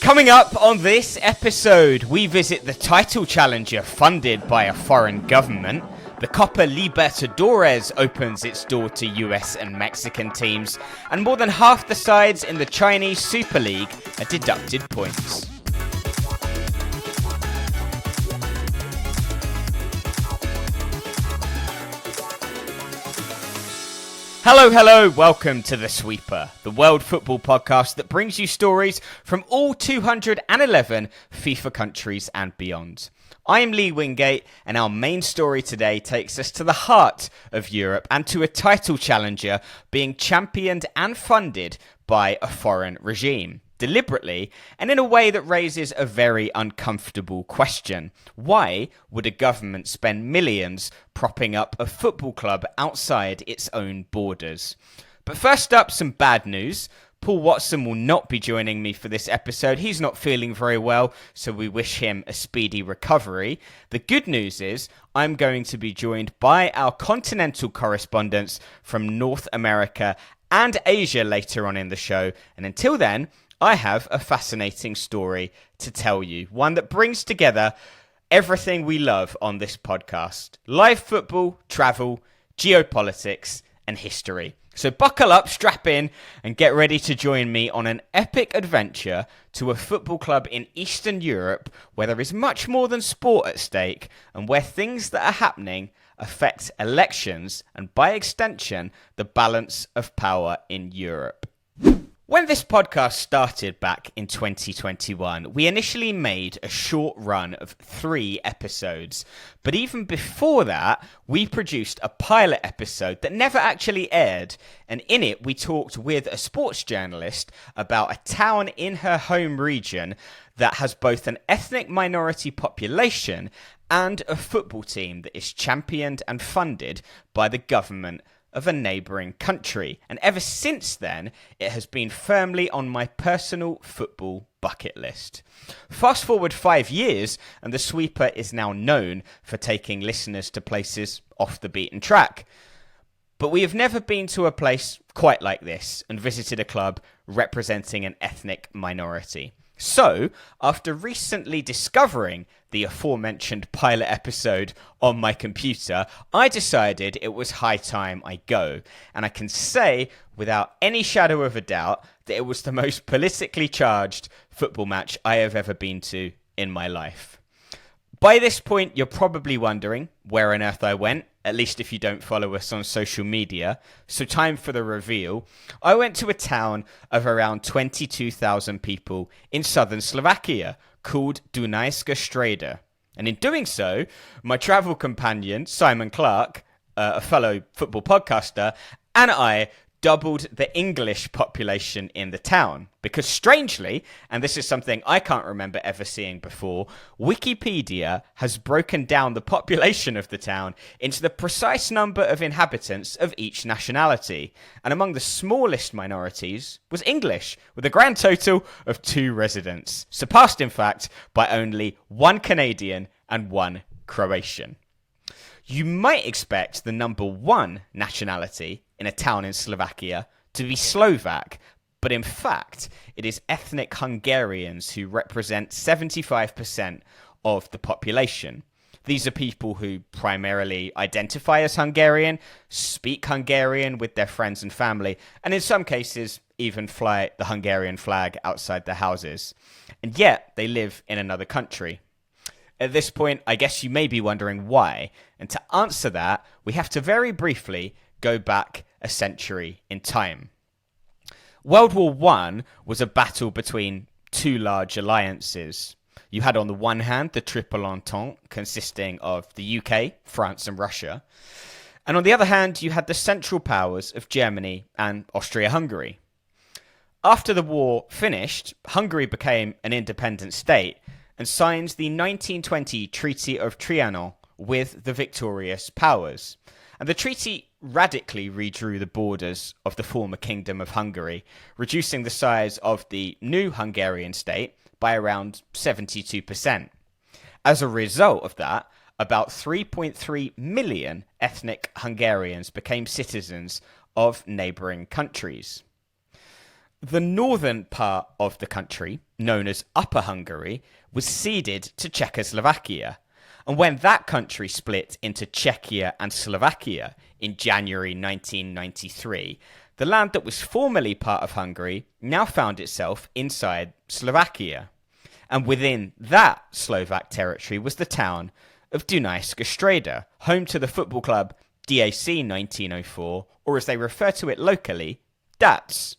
Coming up on this episode, we visit the title challenger funded by a foreign government. The Copa Libertadores opens its door to US and Mexican teams, and more than half the sides in the Chinese Super League are deducted points. Hello, welcome to The Sweeper, the world football podcast that brings you stories from all 211 FIFA countries and beyond. I am Lee Wingate, and our main story today takes us to the heart of Europe and to a title challenger being championed and funded by a foreign regime. Deliberately, and in a way that raises a very uncomfortable question. Why would a government spend millions propping up a football club outside its own borders? But first up, some bad news. Paul Watson will not be joining me for this episode. He's not feeling very well, so we wish him a speedy recovery. The good news is I'm going to be joined by our continental correspondents from North America and Asia later on in the show. And until then, I have a fascinating story to tell you, one that brings together everything we love on this podcast: live football, travel, geopolitics, and history. So buckle up, strap in, and get ready to join me on an epic adventure to a football club in Eastern Europe where there is much more than sport at stake and where things that are happening affect elections and, by extension, the balance of power in Europe. When this podcast started back in 2021, we initially made a short run of 3 episodes. But even before that, we produced a pilot episode that never actually aired. And in it, we talked with a sports journalist about a town in her home region that has both an ethnic minority population and a football team that is championed and funded by the government of a neighbouring country. And ever since then, it has been firmly on my personal football bucket list. Fast forward 5 years, and The Sweeper is now known for taking listeners to places off the beaten track. But we have never been to a place quite like this and visited a club representing an ethnic minority. So, after recently discovering the aforementioned pilot episode on my computer, I decided it was high time I go. And I can say, without any shadow of a doubt, that it was the most politically charged football match I have ever been to in my life. By this point, you're probably wondering where on earth I went, at least if you don't follow us on social media. So time for the reveal. I went to a town of around 22,000 people in southern Slovakia called Dunajská Streda. And in doing so, my travel companion, Simon Clark, a fellow football podcaster, and I doubled the English population in the town. Because strangely, and this is something I can't remember ever seeing before, Wikipedia has broken down the population of the town into the precise number of inhabitants of each nationality. And among the smallest minorities was English, with a grand total of 2 residents, surpassed in fact by only 1 Canadian and 1 Croatian. You might expect the number 1 nationality in a town in Slovakia to be Slovak, but in fact, it is ethnic Hungarians who represent 75% of the population. These are people who primarily identify as Hungarian, speak Hungarian with their friends and family, and in some cases even fly the Hungarian flag outside their houses. And yet, they live in another country. At this point, I guess you may be wondering why. And to answer that, we have to very briefly go back a century in time. World War I was a battle between 2 large alliances. You had on the one hand the Triple Entente, consisting of the UK, France and Russia. And on the other hand, you had the Central Powers of Germany and Austria-Hungary. After the war finished, Hungary became an independent state and signed the 1920 Treaty of Trianon with the victorious powers. And the treaty radically redrew the borders of the former Kingdom of Hungary, reducing the size of the new Hungarian state by around 72%. As a result of that, about 3.3 million ethnic Hungarians became citizens of neighbouring countries. The northern part of the country, known as Upper Hungary, was ceded to Czechoslovakia. And when that country split into Czechia and Slovakia in January 1993, the land that was formerly part of Hungary now found itself inside Slovakia. And within that Slovak territory was the town of Dunajská Streda, home to the football club DAC 1904, or as they refer to it locally, DATS.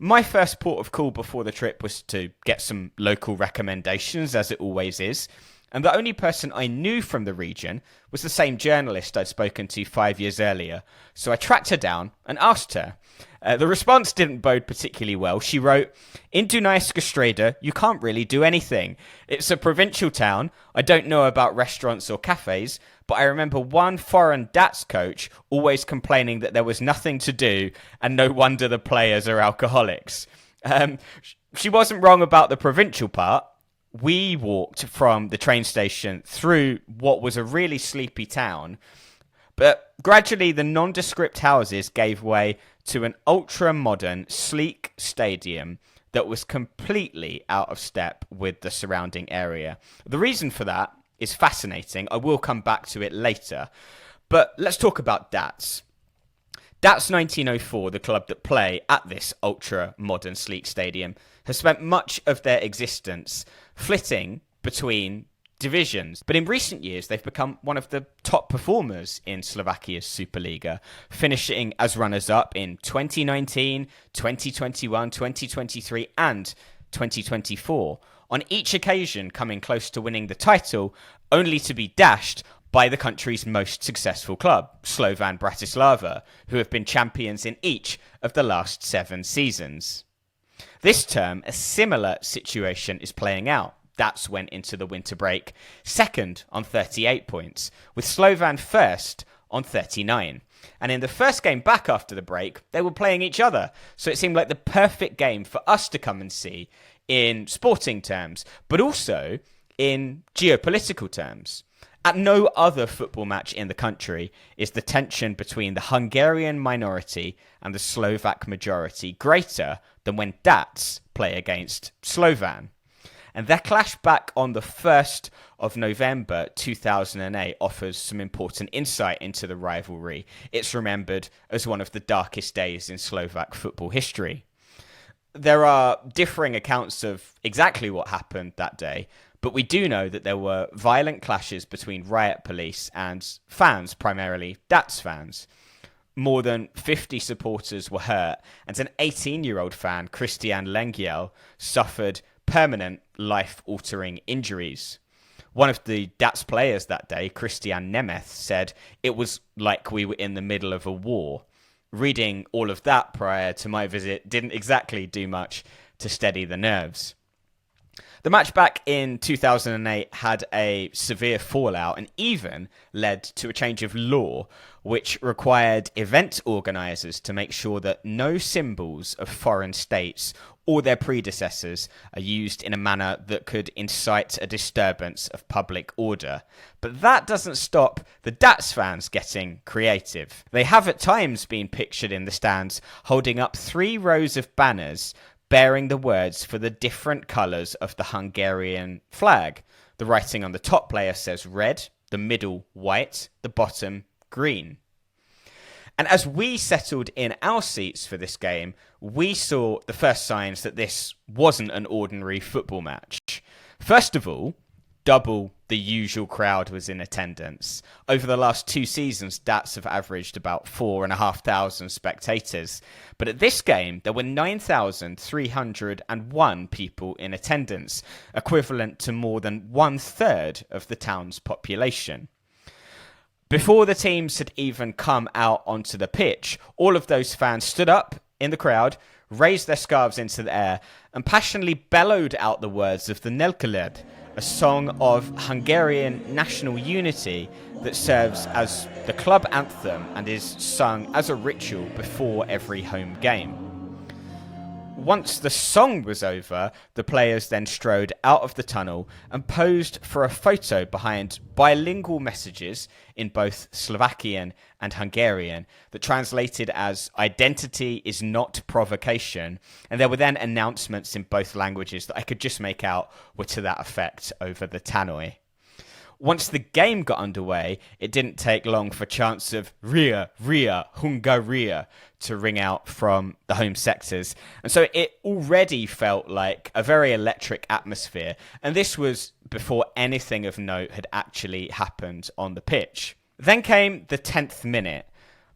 My first port of call before the trip was to get some local recommendations, as it always is. And the only person I knew from the region was the same journalist I'd spoken to 5 years earlier. So I tracked her down and asked her. The response didn't bode particularly well. She wrote, "In Dunajská Streda, you can't really do anything. It's a provincial town. I don't know about restaurants or cafes, but I remember one foreign DATS coach always complaining that there was nothing to do, and no wonder the players are alcoholics." She wasn't wrong about the provincial part. We walked from the train station through what was a really sleepy town, but gradually the nondescript houses gave way to an ultra-modern, sleek stadium that was completely out of step with the surrounding area. The reason for that is fascinating. I will come back to it later, but let's talk about DATS. DATS 1904, the club that play at this ultra-modern, sleek stadium, has spent much of their existence flitting between divisions. But in recent years, they've become one of the top performers in Slovakia's Superliga, finishing as runners-up in 2019, 2021, 2023 and 2024. On each occasion coming close to winning the title, only to be dashed by the country's most successful club, Slovan Bratislava, who have been champions in each of the last 7 seasons. This term, a similar situation is playing out. DATS went into the winter break second on 38 points, with Slovan first on 39. And in the first game back after the break, they were playing each other. So it seemed like the perfect game for us to come and see in sporting terms, but also in geopolitical terms. At no other football match in the country is the tension between the Hungarian minority and the Slovak majority greater than when DATS play against Slovan. And their clash back on the 1st of November 2008 offers some important insight into the rivalry. It's remembered as one of the darkest days in Slovak football history. There are differing accounts of exactly what happened that day, but we do know that there were violent clashes between riot police and fans, primarily DATS fans. More than 50 supporters were hurt, and an 18-year-old fan, Christian Lengyel, suffered permanent life-altering injuries. One of the DATS players that day, Christian Nemeth, said, "It was like we were in the middle of a war." Reading all of that prior to my visit didn't exactly do much to steady the nerves. The match back in 2008 had a severe fallout and even led to a change of law, which required event organisers to make sure that no symbols of foreign states or their predecessors are used in a manner that could incite a disturbance of public order. But that doesn't stop the DATS fans getting creative. They have at times been pictured in the stands holding up 3 rows of banners bearing the words for the different colours of the Hungarian flag. The writing on the top layer says red, the middle white, the bottom green. And as we settled in our seats for this game, we saw the first signs that this wasn't an ordinary football match. First of all, double the usual crowd was in attendance. Over the last 2 seasons, DATS have averaged about 4,500 spectators. But at this game, there were 9,301 people in attendance, equivalent to more than 1/3 of the town's population. Before the teams had even come out onto the pitch, all of those fans stood up in the crowd, raised their scarves into the air, and passionately bellowed out the words of the Nelkeled, a song of Hungarian national unity that serves as the club anthem and is sung as a ritual before every home game. Once the song was over, the players then strode out of the tunnel and posed for a photo behind bilingual messages in both Slovakian and Hungarian that translated as "identity is not provocation," and there were then announcements in both languages that I could just make out were to that effect over the tannoy. Once the game got underway, it didn't take long for chants of "Ria, Ria, Hungaria" to ring out from the home sectors. And so it already felt like a very electric atmosphere. And this was before anything of note had actually happened on the pitch. Then came the 10th minute.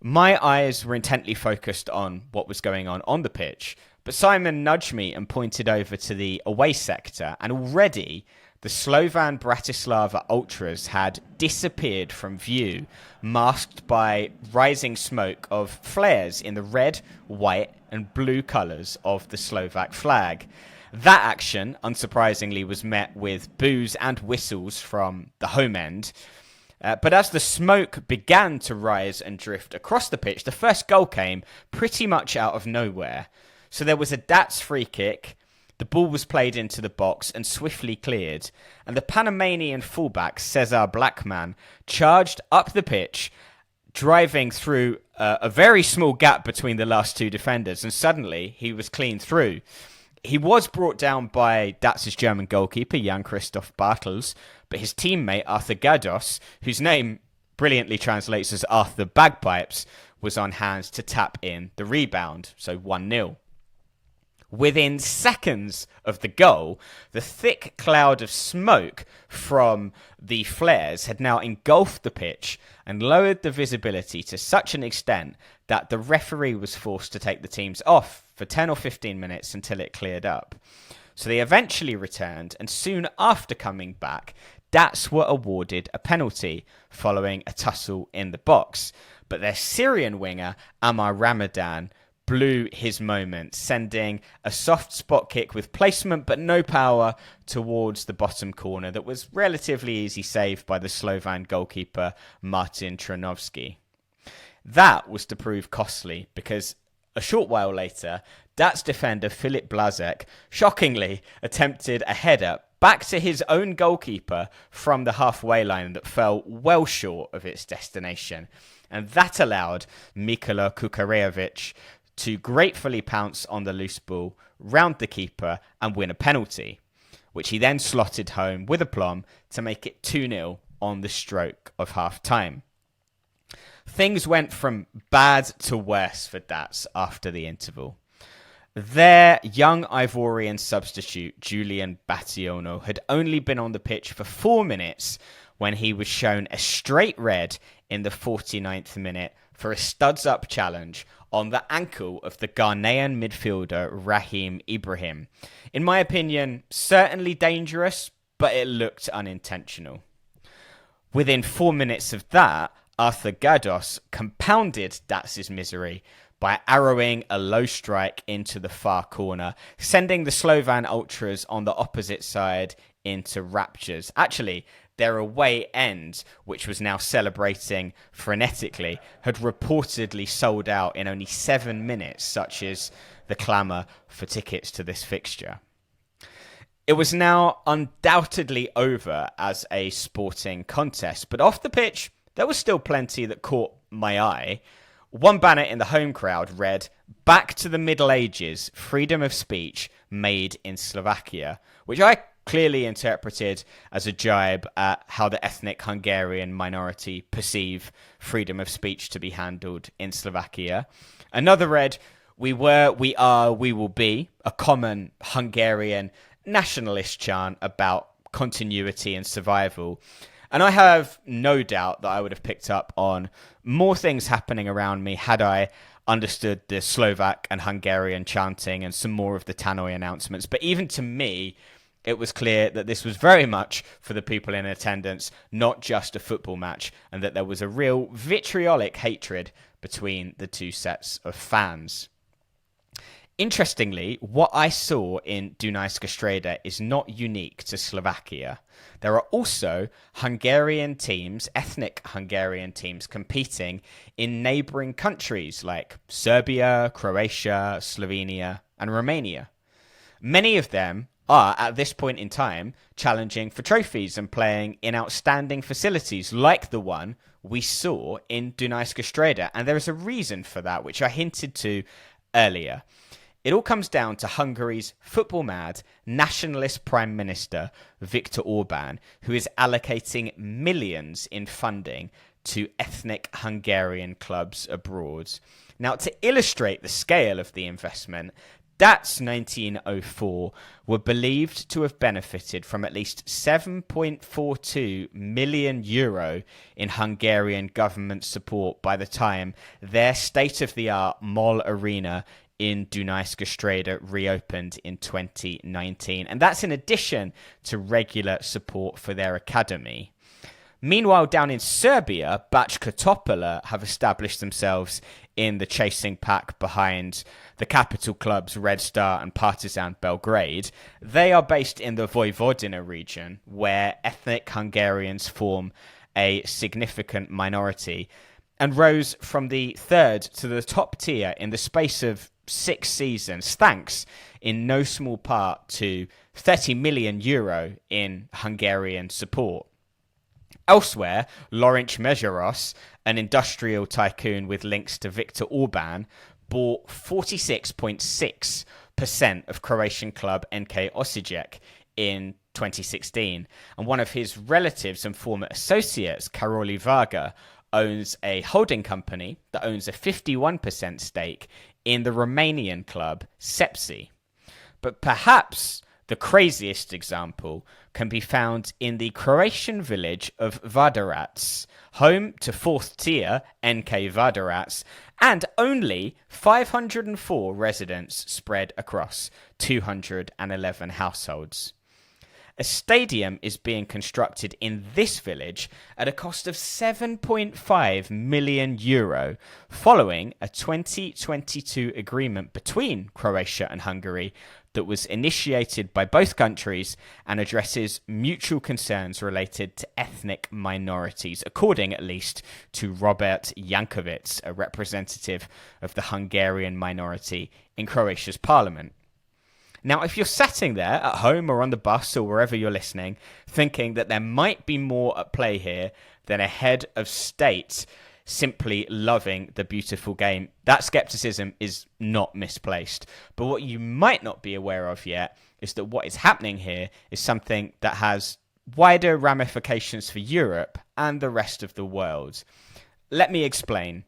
My eyes were intently focused on what was going on the pitch. But Simon nudged me and pointed over to the away sector. And already the Slovan Bratislava ultras had disappeared from view, masked by rising smoke of flares in the red, white and blue colours of the Slovak flag. That action, unsurprisingly, was met with boos and whistles from the home end. But as the smoke began to rise and drift across the pitch, the first goal came pretty much out of nowhere. So there was a Dats free kick. The ball was played into the box and swiftly cleared, and the Panamanian fullback Cesar Blackman charged up the pitch, driving through a very small gap between the last two defenders, and suddenly he was clean through. He was brought down by Dats' German goalkeeper, Jan-Christoph Bartels, but his teammate Arthur Gados, whose name brilliantly translates as Arthur Bagpipes, was on hand to tap in the rebound, so 1-0. Within seconds of the goal, the thick cloud of smoke from the flares had now engulfed the pitch and lowered the visibility to such an extent that the referee was forced to take the teams off for 10 or 15 minutes until it cleared up. So they eventually returned, and soon after coming back, Dats were awarded a penalty following a tussle in the box. But their Syrian winger, Amar Ramadan, blew his moment, sending a soft spot kick with placement but no power towards the bottom corner that was relatively easy saved by the Slovan goalkeeper Martin Tranovsky. That was to prove costly because a short while later, Dats defender Filip Blazek shockingly attempted a header back to his own goalkeeper from the halfway line that fell well short of its destination. And that allowed Mikola Kukarevic to gratefully pounce on the loose ball, round the keeper and win a penalty, which he then slotted home with aplomb to make it 2-0 on the stroke of half-time. Things went from bad to worse for Dats after the interval. Their young Ivorian substitute, Julian Bationo, had only been on the pitch for 4 minutes when he was shown a straight red in the 49th minute for a studs-up challenge on the ankle of the Ghanaian midfielder Raheem Ibrahim. In my opinion, certainly dangerous, but it looked unintentional. Within 4 minutes of that, Arthur Gados compounded Dats' misery by arrowing a low strike into the far corner, sending the Slovan Ultras on the opposite side into raptures. Actually, their away end, which was now celebrating frenetically, had reportedly sold out in only 7 minutes, such is the clamour for tickets to this fixture. It was now undoubtedly over as a sporting contest, but off the pitch, there was still plenty that caught my eye. One banner in the home crowd read, "Back to the Middle Ages, freedom of speech made in Slovakia," which I clearly interpreted as a jibe at how the ethnic Hungarian minority perceive freedom of speech to be handled in Slovakia. Another read, "We were, we are, we will be," a common Hungarian nationalist chant about continuity and survival. And I have no doubt that I would have picked up on more things happening around me had I understood the Slovak and Hungarian chanting and some more of the tannoy announcements. But even to me, it was clear that this was very much for the people in attendance, not just a football match, and that there was a real vitriolic hatred between the two sets of fans. Interestingly, what I saw in Dunajská Streda is not unique to Slovakia. There are also Hungarian teams, ethnic Hungarian teams, competing in neighbouring countries like Serbia, Croatia, Slovenia, and Romania. Many of them are, at this point in time, challenging for trophies and playing in outstanding facilities like the one we saw in Dunajská Streda. And there is a reason for that, which I hinted to earlier. It all comes down to Hungary's football-mad nationalist Prime Minister, Viktor Orbán, who is allocating millions in funding to ethnic Hungarian clubs abroad. Now, to illustrate the scale of the investment, DATS 1904 were believed to have benefited from at least €7.42 million in Hungarian government support by the time their state-of-the-art mall arena in Dunajská Streda reopened in 2019. And that's in addition to regular support for their academy. Meanwhile, down in Serbia, Bačka Topola have established themselves in the chasing pack behind the capital clubs Red Star and Partizan Belgrade. They are based in the Vojvodina region, where ethnic Hungarians form a significant minority, and rose from the third to the top tier in the space of 6 seasons, thanks in no small part to €30 million in Hungarian support. Elsewhere, Lawrence Mežeros, an industrial tycoon with links to Viktor Orbán, bought 46.6% of Croatian club NK Osijek in 2016. And one of his relatives and former associates, Karoli Varga, owns a holding company that owns a 51% stake in the Romanian club Sepsi. But perhaps the craziest example can be found in the Croatian village of Vardarac, home to 4th tier NK Vardarac, and only 504 residents spread across 211 households. A stadium is being constructed in this village at a cost of €7.5 million, following a 2022 agreement between Croatia and Hungary that was initiated by both countries and addresses mutual concerns related to ethnic minorities, according at least to Robert Jankovic, a representative of the Hungarian minority in Croatia's parliament. Now, if you're sitting there at home or on the bus or wherever you're listening, thinking that there might be more at play here than a head of state simply loving the beautiful game, that skepticism is not misplaced. But what you might not be aware of yet is that what is happening here is something that has wider ramifications for Europe and the rest of the world. Let me explain.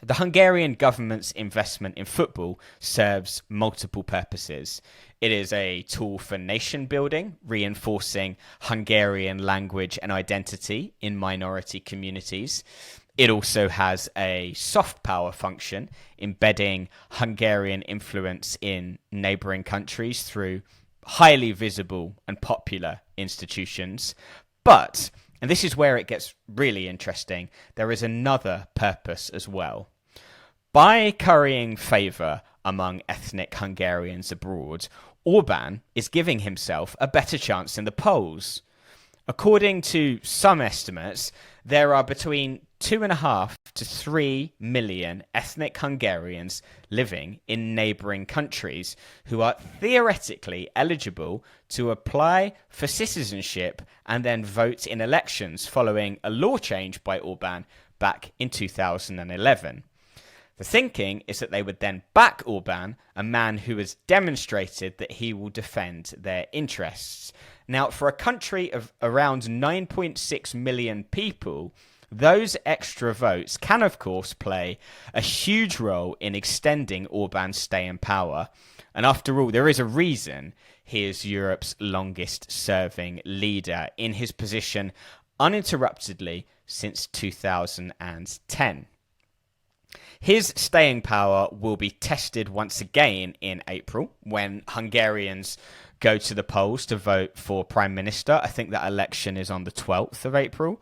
The Hungarian government's investment in football serves multiple purposes. It is a tool for nation building, reinforcing Hungarian language and identity in minority communities. It also has a soft power function, embedding Hungarian influence in neighbouring countries through highly visible and popular institutions. But, and this is where it gets really interesting, there is another purpose as well. By currying favour among ethnic Hungarians abroad, Orbán is giving himself a better chance in the polls. According to some estimates, there are between 2.5 to 3 million ethnic Hungarians living in neighbouring countries who are theoretically eligible to apply for citizenship and then vote in elections following a law change by Orbán back in 2011. The thinking is that they would then back Orbán, a man who has demonstrated that he will defend their interests. Now, for a country of around 9.6 million people, those extra votes can, of course, play a huge role in extending Orbán's stay in power. And after all, there is a reason he is Europe's longest-serving leader in his position uninterruptedly since 2010. His staying power will be tested once again in April when Hungarians go to the polls to vote for Prime Minister. I think that election is on the 12th of April.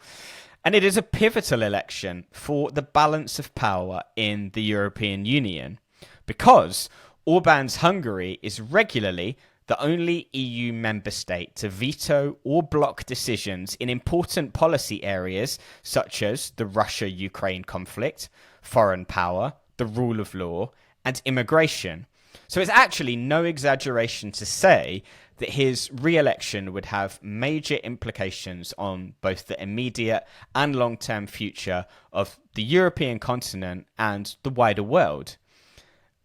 And it is a pivotal election for the balance of power in the European Union because Orbán's Hungary is regularly the only EU member state to veto or block decisions in important policy areas such as the Russia-Ukraine conflict, foreign power, the rule of law, and immigration. So it's actually no exaggeration to say that his re-election would have major implications on both the immediate and long-term future of the European continent and the wider world.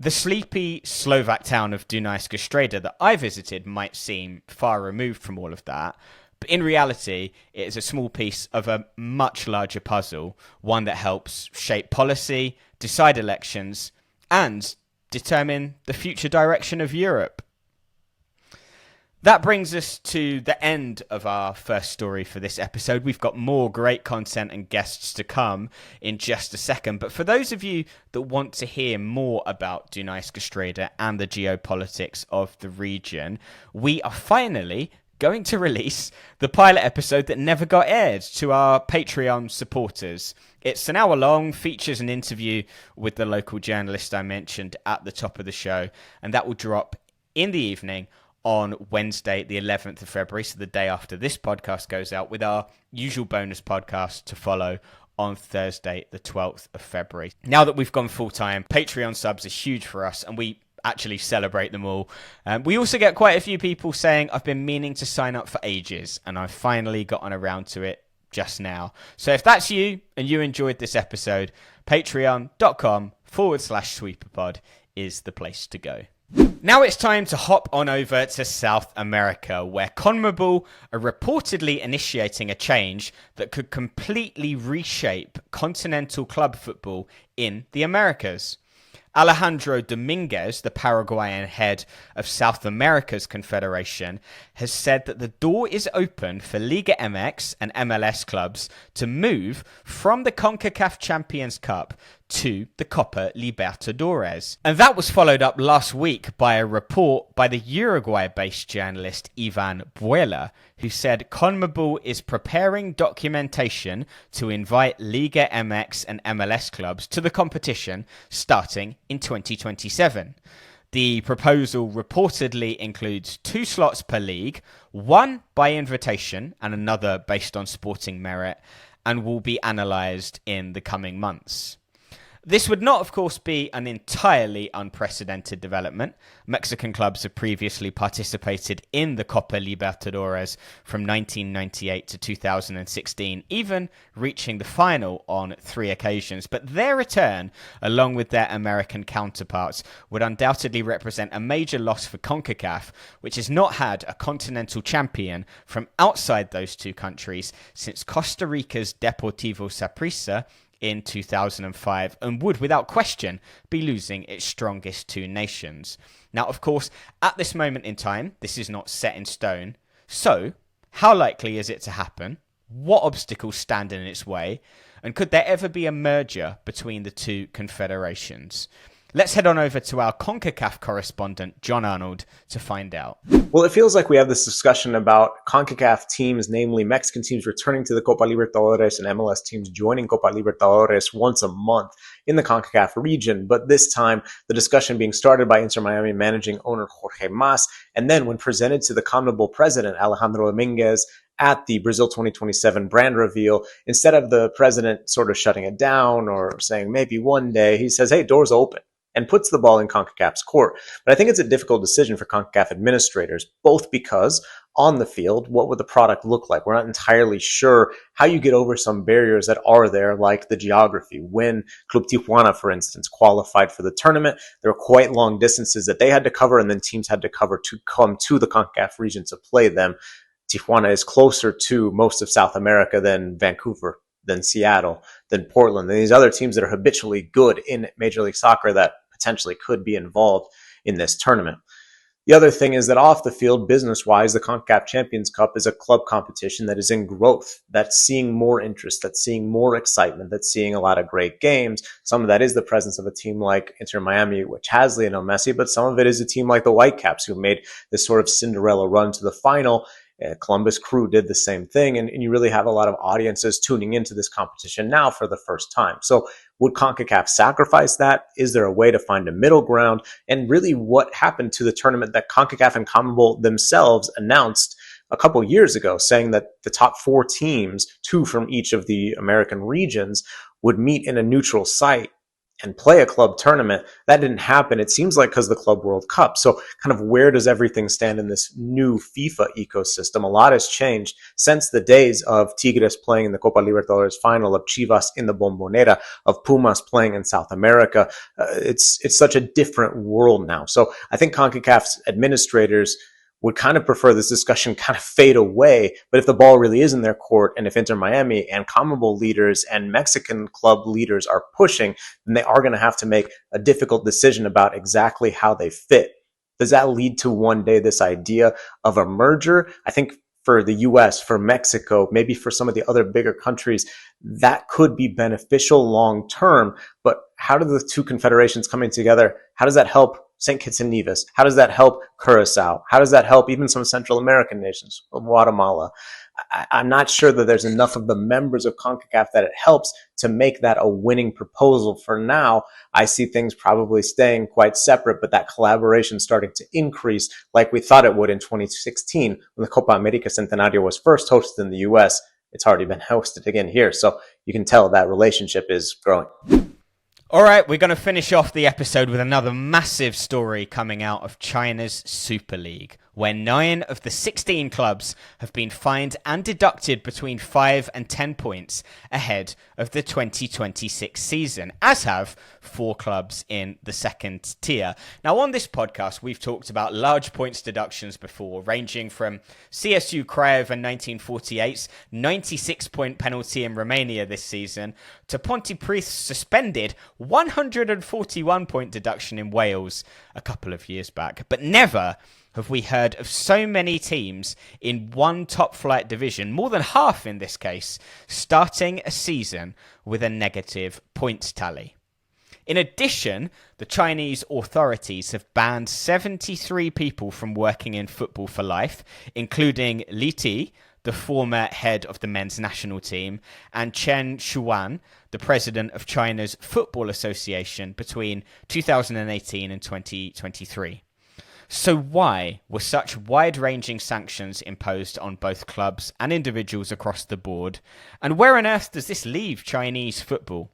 The sleepy Slovak town of Dunajská Streda that I visited might seem far removed from all of that, but in reality, it is a small piece of a much larger puzzle, one that helps shape policy, decide elections, and determine the future direction of Europe. That brings us to the end of our first story for this episode. We've got more great content and guests to come in just a second. But for those of you that want to hear more about Dunajská Streda and the geopolitics of the region, we are finally going to release the pilot episode that never got aired to our Patreon supporters. It's an hour long, features an interview with the local journalist I mentioned at the top of the show, and that will drop in the evening on Wednesday, the 11th of February, so the day after this podcast goes out, with our usual bonus podcast to follow on Thursday, the 12th of February. Now that we've gone full-time, Patreon subs are huge for us, and we actually celebrate them all. We also get quite a few people saying, I've been meaning to sign up for ages, and I've finally gotten around to it just now. So if that's you, and you enjoyed this episode, patreon.com/sweeperpod is the place to go. Now it's time to hop on over to South America, where CONMEBOL are reportedly initiating a change that could completely reshape continental club football in the Americas. Alejandro Dominguez, the Paraguayan head of South America's confederation, has said that the door is open for Liga MX and MLS clubs to move from the CONCACAF Champions Cup to the Copa Libertadores. And that was followed up last week by a report by the Uruguay-based journalist Ivan Buela, who said CONMEBOL is preparing documentation to invite Liga MX and MLS clubs to the competition starting in 2027. The proposal reportedly includes 2 slots per league, one by invitation and another based on sporting merit, and will be analysed in the coming months. This would not, of course, be an entirely unprecedented development. Mexican clubs have previously participated in the Copa Libertadores from 1998 to 2016, even reaching the final on 3 occasions. But their return, along with their American counterparts, would undoubtedly represent a major loss for CONCACAF, which has not had a continental champion from outside those 2 countries since Costa Rica's Deportivo Saprissa in 2005, and would, without question, be losing its strongest 2 nations. Now, of course, at this moment in time, this is not set in stone. So, how likely is it to happen? What obstacles stand in its way? And could there ever be a merger between the 2 confederations? Let's head on over to our CONCACAF correspondent, Jon Arnold, to find out. Well, it feels like we have this discussion about CONCACAF teams, namely Mexican teams returning to the Copa Libertadores and MLS teams joining Copa Libertadores once a month in the CONCACAF region. But this time, the discussion being started by Inter Miami managing owner Jorge Mas, and then when presented to the CONMEBOL president, Alejandro Dominguez, at the Brazil 2027 brand reveal, instead of the president sort of shutting it down or saying maybe one day, he says, hey, doors open, and puts the ball in CONCACAF's court. But I think it's a difficult decision for CONCACAF administrators, both because on the field, what would the product look like? We're not entirely sure how you get over some barriers that are there, like the geography. When Club Tijuana, for instance, qualified for the tournament, there were quite long distances that they had to cover, and then teams had to cover to come to the CONCACAF region to play them. Tijuana is closer to most of South America than Vancouver, than Seattle, than Portland, and these other teams that are habitually good in Major League Soccer that potentially could be involved in this tournament. The other thing is that off the field, business-wise, the CONCACAF Champions Cup is a club competition that is in growth, that's seeing more interest, that's seeing more excitement, that's seeing a lot of great games. Some of that is the presence of a team like Inter Miami, which has Lionel Messi, but some of it is a team like the Whitecaps, who made this sort of Cinderella run to the final. Columbus Crew did the same thing, and you really have a lot of audiences tuning into this competition now for the first time. So would CONCACAF sacrifice that? Is there a way to find a middle ground? And really, what happened to the tournament that CONCACAF and CONMEBOL themselves announced a couple years ago, saying that the top 4 teams, 2 from each of the American regions, would meet in a neutral site and play a club tournament. That didn't happen. It seems like because of the Club World Cup. So kind of where does everything stand in this new FIFA ecosystem? A lot has changed since the days of Tigres playing in the Copa Libertadores final, of Chivas in the Bombonera, of Pumas playing in South America. It's such a different world now. So I think CONCACAF's administrators would kind of prefer this discussion kind of fade away. But if the ball really is in their court, and if Inter Miami and CONMEBOL leaders and Mexican club leaders are pushing, then they are going to have to make a difficult decision about exactly how they fit. Does that lead to one day this idea of a merger? I think for the US, for Mexico, maybe for some of the other bigger countries, that could be beneficial long term. But how do the two confederations coming together, how does that help St. Kitts and Nevis? How does that help Curacao? How does that help even some Central American nations, Guatemala? I'm not sure that there's enough of the members of CONCACAF that it helps to make that a winning proposal. For now, I see things probably staying quite separate, but that collaboration starting to increase like we thought it would in 2016 when the Copa America Centenario was first hosted in the US. It's already been hosted again here. So you can tell that relationship is growing. All right, we're going to finish off the episode with another massive story coming out of China's Super League, where 9 of the 16 clubs have been fined and deducted between 5 and 10 points ahead of the 2026 season, as have 4 clubs in the second tier. Now, on this podcast, we've talked about large points deductions before, ranging from CSU Craiova 1948's 96-point penalty in Romania this season to Pontypridd's suspended 141-point deduction in Wales a couple of years back. But never have we heard of so many teams in one top-flight division, more than half in this case, starting a season with a negative points tally. In addition, the Chinese authorities have banned 73 people from working in football for life, including Li Ti, the former head of the men's national team, and Chen Shuan, the president of China's Football Association, between 2018 and 2023. So why were such wide-ranging sanctions imposed on both clubs and individuals across the board? And where on earth does this leave Chinese football?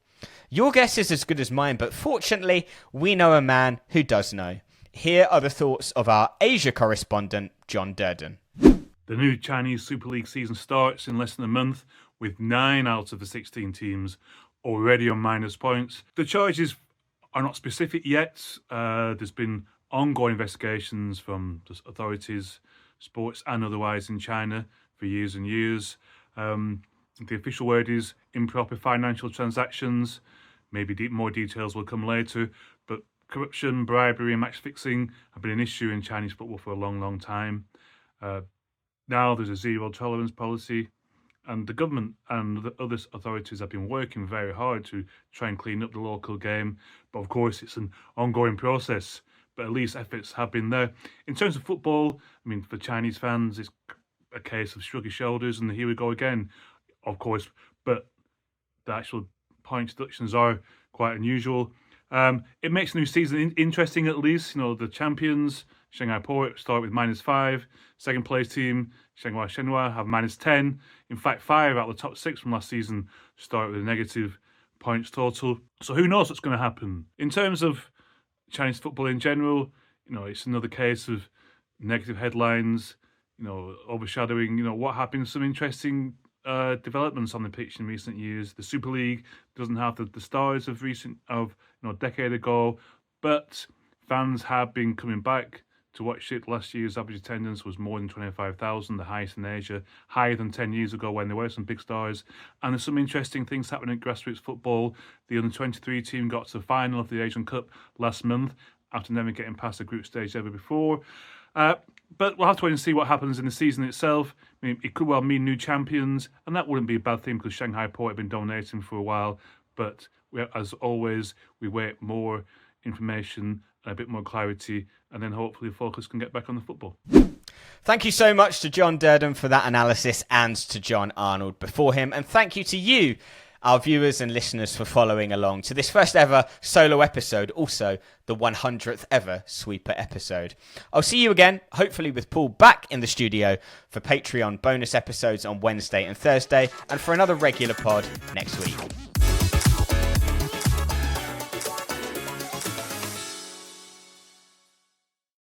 Your guess is as good as mine, but fortunately, we know a man who does know. Here are the thoughts of our Asia correspondent, John Duerden. The new Chinese Super League season starts in less than a month, with 9 out of the 16 teams already on minus points. The charges are not specific yet. There's been ongoing investigations from the authorities, sports and otherwise, in China for years and years. The official word is improper financial transactions. Maybe more details will come later, but corruption, bribery and match fixing have been an issue in Chinese football for a long, long time. Now there's a zero tolerance policy, and the government and the other authorities have been working very hard to try and clean up the local game. But of course, it's an ongoing process. But at least efforts have been there. In terms of football, I mean, for Chinese fans, it's a case of shrug your shoulders and here we go again, of course. But the actual point deductions are quite unusual. It makes the new season interesting, at least. You know, the champions, Shanghai Port, start with -5. Second place team, Shanghai Shenhua, have -10. In fact, 5 out of the top 6 from last season start with a negative points total. So who knows what's going to happen? In terms of Chinese football in general, you know, it's another case of negative headlines, you know, overshadowing, you know, what happened. Some interesting developments on the pitch in recent years. The Super League doesn't have the stars of a decade ago, but fans have been coming back to watch it. Last year's average attendance was more than 25,000, the highest in Asia, higher than 10 years ago when there were some big stars. And there's some interesting things happening in grassroots football. The under-23 team got to the final of the Asian Cup last month after never getting past the group stage ever before. But we'll have to wait and see what happens in the season itself. I mean, it could well mean new champions, and that wouldn't be a bad thing because Shanghai Port have been dominating for a while. But as always, we wait more information and a bit more clarity, and then hopefully focus can get back on the football. Thank you so much to John Duerden for that analysis, and to Jon Arnold before him. And thank you to you, our viewers and listeners, for following along to this first ever solo episode, also the 100th ever Sweeper episode. I'll see you again, hopefully with Paul back in the studio for Patreon bonus episodes on Wednesday and Thursday, and for another regular pod next week.